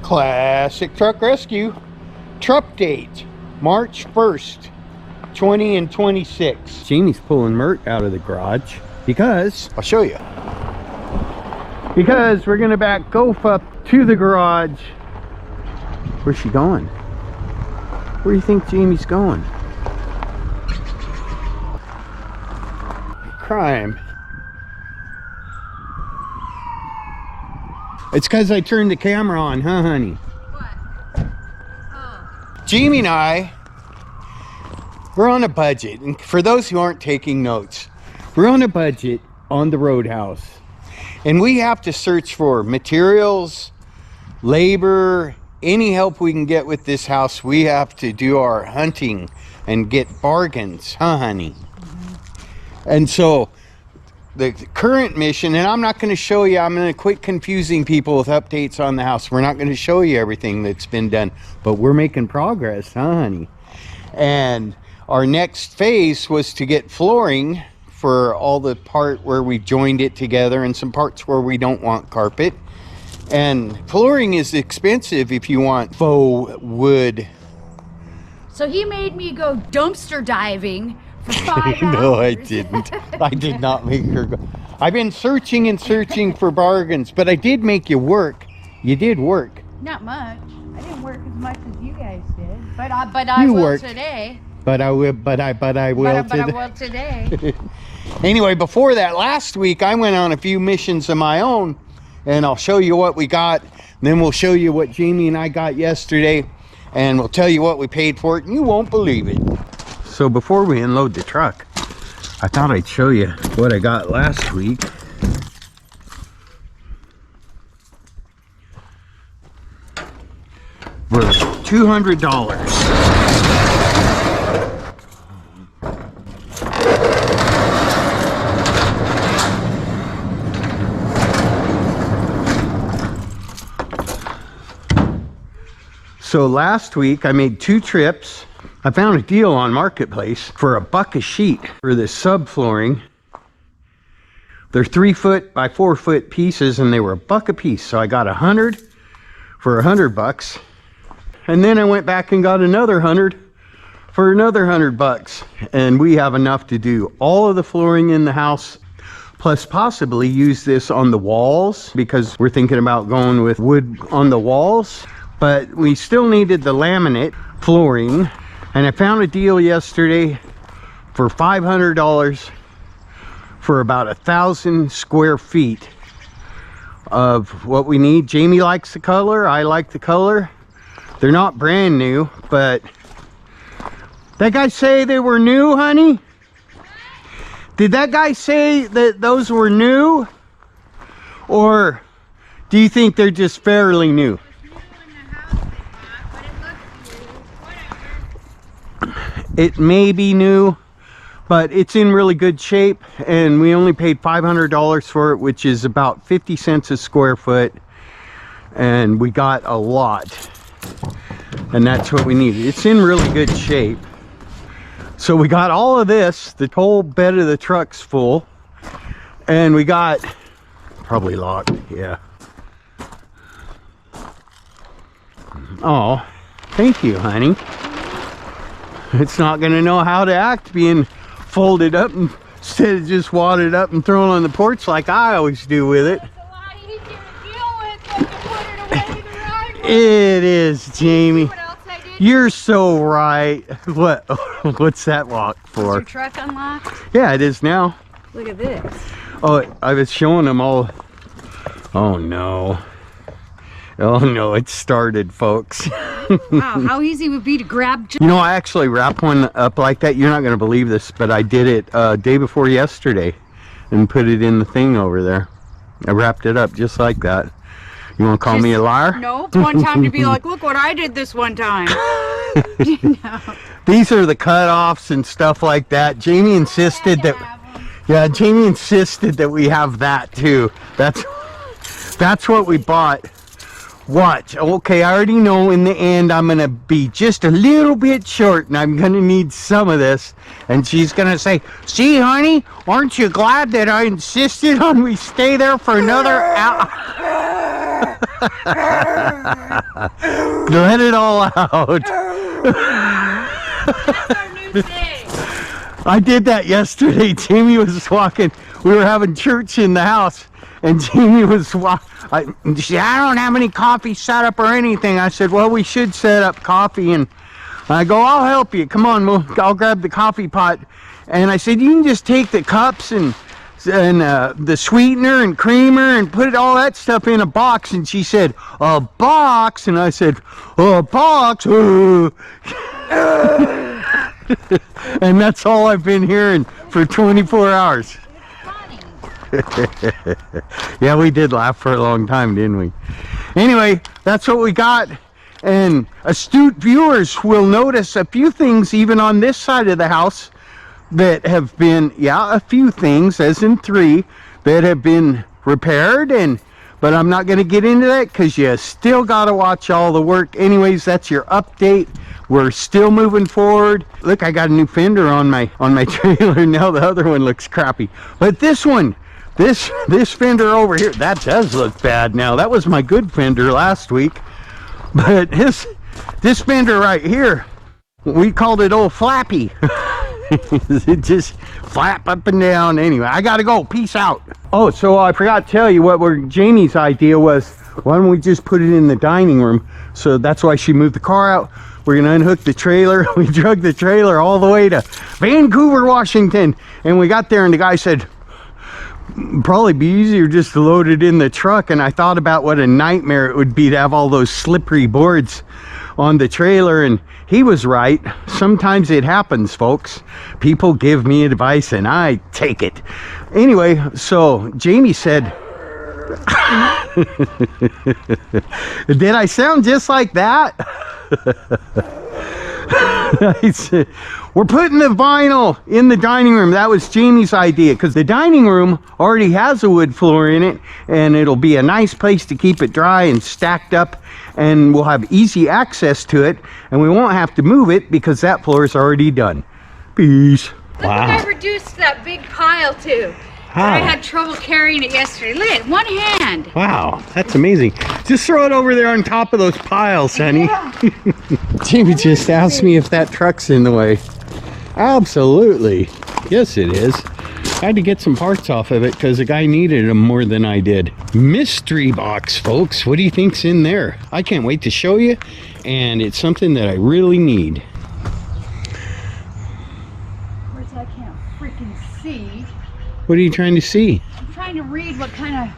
Classic Truck Rescue truck date March 1st 20 and 26. Jamie's pulling Mert out of the garage because I'll show you, because we're gonna back Gof up to the garage. Where's she going? Where do you think Jamie's going? Crime. It's because I turned the camera on, huh, honey? What? Oh. Jamie and I, we're on a budget. And for those who aren't taking notes, we're on a budget on the RoadHouse. And we have to search for materials, labor, any help we can get with this house. We have to do our hunting and get bargains, huh, honey? Mm-hmm. And so the current mission, and I'm not going to show you, I'm going to quit confusing people with updates on the house. We're not going to show you everything that's been done, but we're making progress, huh, honey? And our next phase was to get flooring for all the part where we joined it together and some parts where we don't want carpet. And flooring is expensive if you want faux wood. So he made me go dumpster diving for 5 hours. No, I didn't. I did not make her go. I've been searching and searching for bargains, but I did make you work. You did work. Not much. I didn't work as much as you guys did, but I will worked today. But I will. But I will today. Anyway, before that, last week I went on a few missions of my own, and I'll show you what we got. Then we'll show you what Jamie and I got yesterday, and we'll tell you what we paid for it, and you won't believe it. So before we unload the truck, I thought I'd show you what I got last week. For $200. So last week I made 2 trips. I found a deal on Marketplace for $1 a sheet for this subflooring. They're 3 foot by 4 foot pieces, and they were $1 a piece. So I got 100 for $100, and then I went back and got another 100 for another $100. And we have enough to do all of the flooring in the house, plus possibly use this on the walls, because we're thinking about going with wood on the walls. But we still needed the laminate flooring. And I found a deal yesterday for $500 for about 1,000 square feet of what we need. Jamie likes the color, I like the color. They're not brand new, but that guy say they were new, honey? Did that guy say that those were new? Or do you think they're just fairly new? It may be new, but it's in really good shape, and we only paid $500 for it, which is about 50 cents a square foot, and we got a lot, and that's what we needed. It's in really good shape. So we got all of this. The whole bed of the truck's full, and we got probably locked. Yeah. Oh, thank you, honey. It's not going to know how to act being folded up instead of just wadded up and thrown on the porch like I always do with it. It's a lot easier to deal with than to put it away in the driveway. It is, Jamie. What else I did? You're so right. What? What's that lock for? Is your truck unlocked? Yeah, it is now. Look at this. Oh, I was showing them all. Oh no. Oh no, it started, folks. Wow, how easy it would be to grab. You know, I actually wrapped one up like that. You're not going to believe this, but I did it day before yesterday and put it in the thing over there. I wrapped it up just like that. You want to call me a liar? No, one time to be like, look what I did this one time. No. These are the cutoffs and stuff like that. Jamie insisted that. Yeah, Jamie insisted that we have that too. That's what we bought. Watch. Okay, I already know in the end I'm gonna be just a little bit short, and I'm gonna need some of this. And she's gonna say, see, honey, aren't you glad that I insisted on we stay there for another hour? Let it all out. That's our new thing. I did that yesterday. Jamie was walking. We were having church in the house, and Jamie was she said, I don't have any coffee set up or anything. I said, well, we should set up coffee. And I go, I'll help you. Come on, I'll grab the coffee pot. And I said, you can just take the cups and the sweetener and creamer and put all that stuff in a box. And she said, a box? And I said, a box? And that's all I've been hearing for 24 hours. Yeah, we did laugh for a long time, didn't we? Anyway, that's what we got. And astute viewers will notice a few things even on this side of the house that have been, a few things, as in 3, that have been repaired. But I'm not going to get into that because you still got to watch all the work. Anyways, that's your update. We're still moving forward. Look, I got a new fender on my trailer. Now the other one looks crappy. But this one, this fender over here, that does look bad now. That was my good fender last week. But this fender right here, we called it old Flappy. It just flap up and down. Anyway, I gotta go. Peace out. Oh, so I forgot to tell you what Jamie's idea was. Why don't we just put it in the dining room? So that's why she moved the car out. We're gonna unhook the trailer. We drug the trailer all the way to Vancouver, Washington. And we got there and the guy said, probably be easier just to load it in the truck. And I thought about what a nightmare it would be to have all those slippery boards on the trailer, and he was right. Sometimes it happens, folks. People give me advice and I take it. Anyway, so Jamie said, did I sound just like that? I said, we're putting the vinyl in the dining room. That was Jamie's idea because the dining room already has a wood floor in it, and it'll be a nice place to keep it dry and stacked up, and we'll have easy access to it, and we won't have to move it because that floor is already done. Peace. Look what I reduced that big pile to. I had trouble carrying it yesterday. Look at one hand. Wow, that's amazing. Just throw it over there on top of those piles, honey. Yeah. Jamie just asked me if that truck's in the way. Absolutely. Yes, it is. I had to get some parts off of it because the guy needed them more than I did. Mystery box, folks. What do you think's in there? I can't wait to show you, and it's something that I really need. Of course, I can't freaking see. What are you trying to see? I'm trying to read what kind of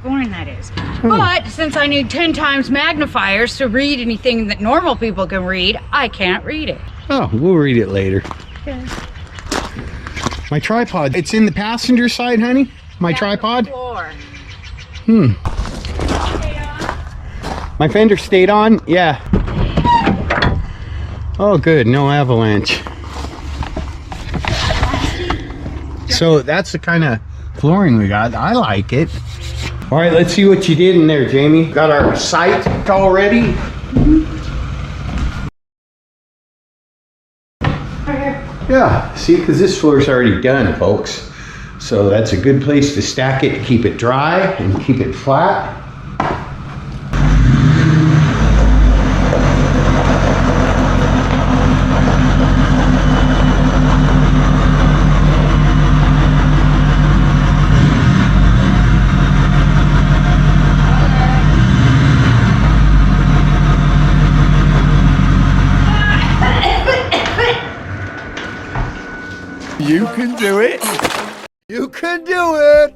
flooring that is. But since I need 10 times magnifiers to read anything that normal people can read, I can't read it. Oh, we'll read it later. Okay. My tripod, it's in the passenger side, honey? My tripod? Floor. My fender stayed on? Yeah. Oh, good. No avalanche. So that's the kind of flooring we got. I like it. All right, let's see what you did in there, Jamie. Got our site all ready. Yeah, see, because this floor's already done, folks. So that's a good place to stack it, to keep it dry and keep it flat. You can do it. You can do it.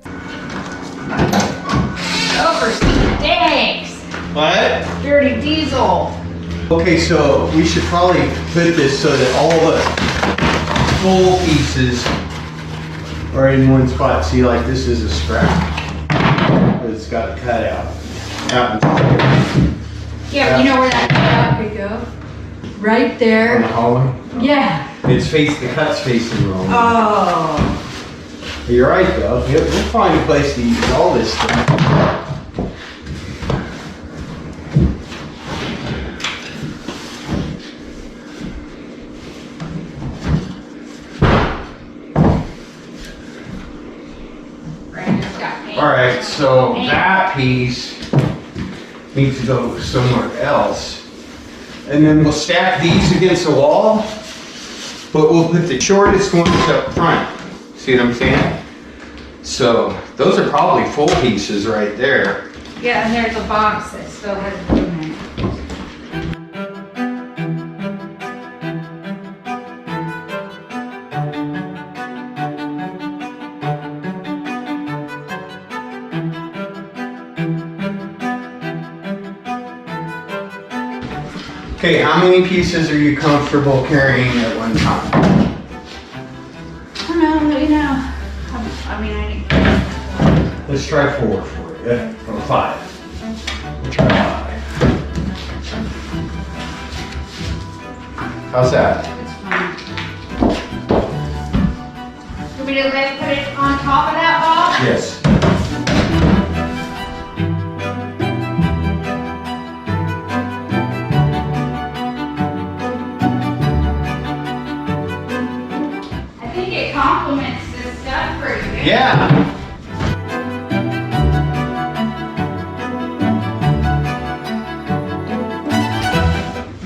Over stinks. What? Dirty diesel. Okay, so we should probably put this so that all the full pieces are in one spot. See, like this is a scrap. It's got cut out. Yeah, you know where that cutout could go? Right On there. the hallway? Yeah. It's the cut's facing wrong. Oh. You're right, though. We'll find a place to use all this stuff. Brandon's got paint. All Alright, so that piece needs to go somewhere else. And then we'll stack these against the wall, but we'll put the shortest ones up front. See what I'm saying? So those are probably full pieces right there. Yeah, and there's a box that still has room in it. Okay, how many pieces are you comfortable carrying at one time? I don't know, let me know. I mean, I need. Let's try 4 for you, or 5. We'll try 5. How's that? It's fine. Want me to put it on top of that box? Yes. I think it complements this stuff pretty good. Yeah.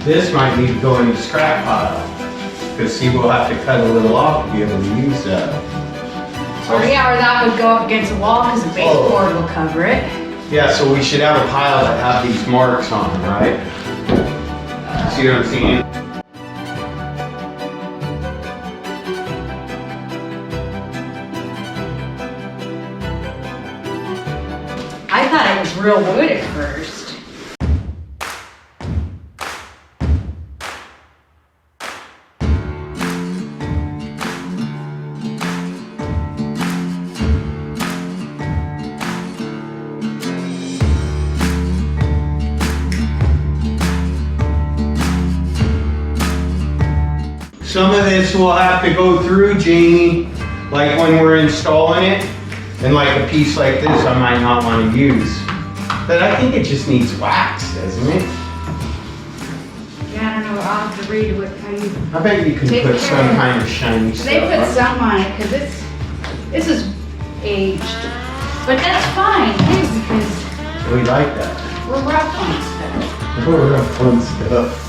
This might need to go in the scrap pile. Because see, we'll have to cut a little off to be able to use that. Or yeah, or that would go up against the wall because the baseboard will cover it. Yeah, so we should have a pile that have these marks on them, right? See what I'm saying? I thought it was real wood at first. Some of this will have to go through, Jamie, like when we're installing it. And like a piece like this I might not want to use. But I think it just needs wax, doesn't it? Yeah, I don't know, I'll have to read what, how you. I bet you can Take put care some of it. kind of shiny stuff. They put on it. some on it because this is aged. But that's fine too because We like that. we're rough on stuff. We're up on stuff.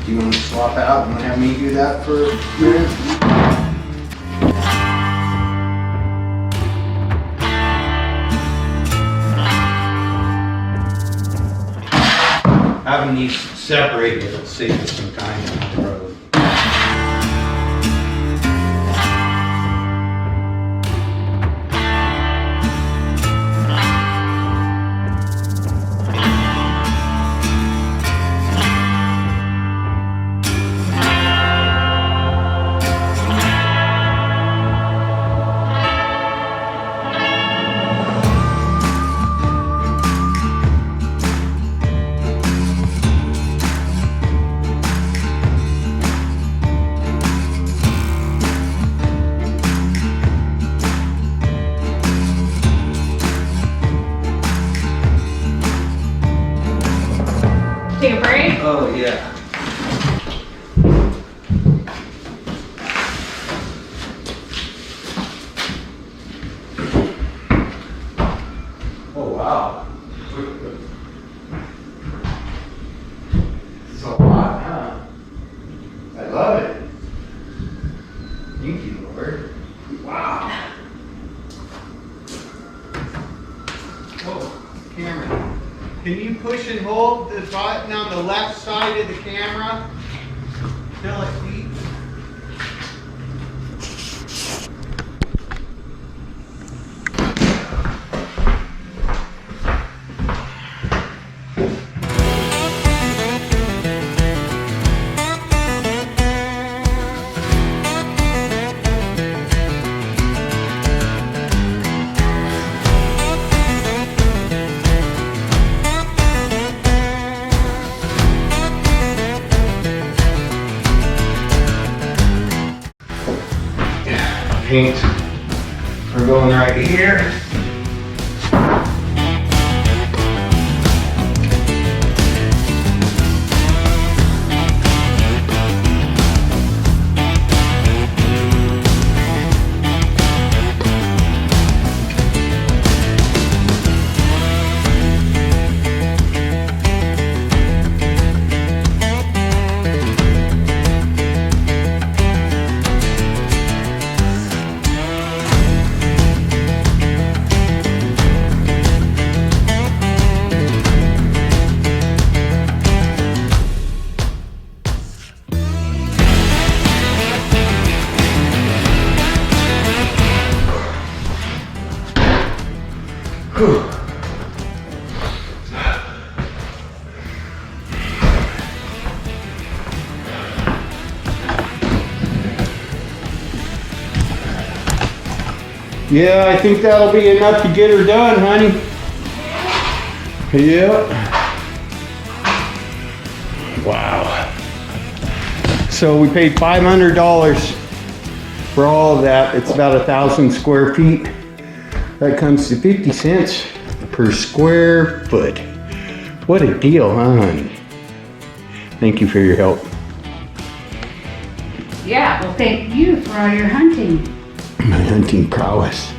Do you want to swap out and have me do that for a minute? Having these separated will save us some time on the road. Take a break? Oh, yeah. Oh, wow. It's a lot, huh? I love it. Thank you, Lord. Wow. Oh, camera. Can you push and hold the button on the left side of the camera till it beeps? paints are going right here. Yeah, I think that'll be enough to get her done, honey. Yep. Wow. So we paid $500 for all of that. It's about 1,000 square feet. That comes to 50 cents per square foot. What a deal, huh, honey? Thank you for your help. Yeah, well, thank you for all your hunting. My hunting prowess.